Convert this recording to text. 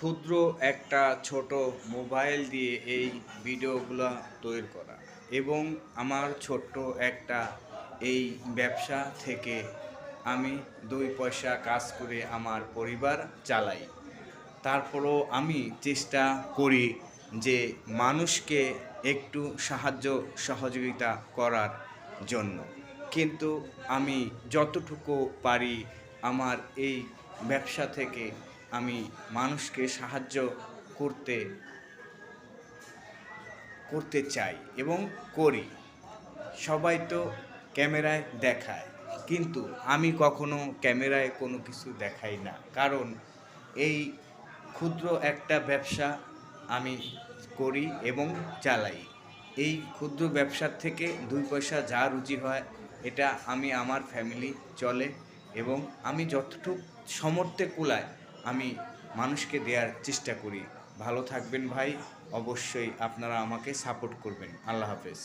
ক্ষুদ্র একটা ছোট মোবাইল দিয়ে এই ভিডিওগুলো তৈরি করা এবং আমার ছোট্ট একটা এই ব্যবসা থেকে আমি 2 পয়সা কাজ করে আমার পরিবার চালাই। তারপরও আমি চেষ্টা করি যে মানুষকে একটু সাহায্য সহযোগিতা করার জন্য। কিন্তু আমি যতটুকু পারি আমার এই ব্যবসা থেকে আমি মানুষকে সাহায্য করতে করতে চাই এবং করি। সবাই তো ক্যামেরায় দেখায়, কিন্তু আমি কখনো ক্যামেরায় কোনো কিছু দেখাই না, কারণ এই ক্ষুদ্র একটা ব্যবসা আমি করি এবং চালাই। এই ক্ষুদ্র ব্যবসার থেকে 2 পয়সা যা রুজি হয় এটা আমি আমার ফ্যামিলি চলে এবং আমি যতটুকু সামর্থ্যে কুলায় আমি মানুষকে দেওয়ার চেষ্টা করি। ভালো থাকবেন ভাই, অবশ্যই আপনারা আমাকে সাপোর্ট করবেন। আল্লাহ হাফেজ।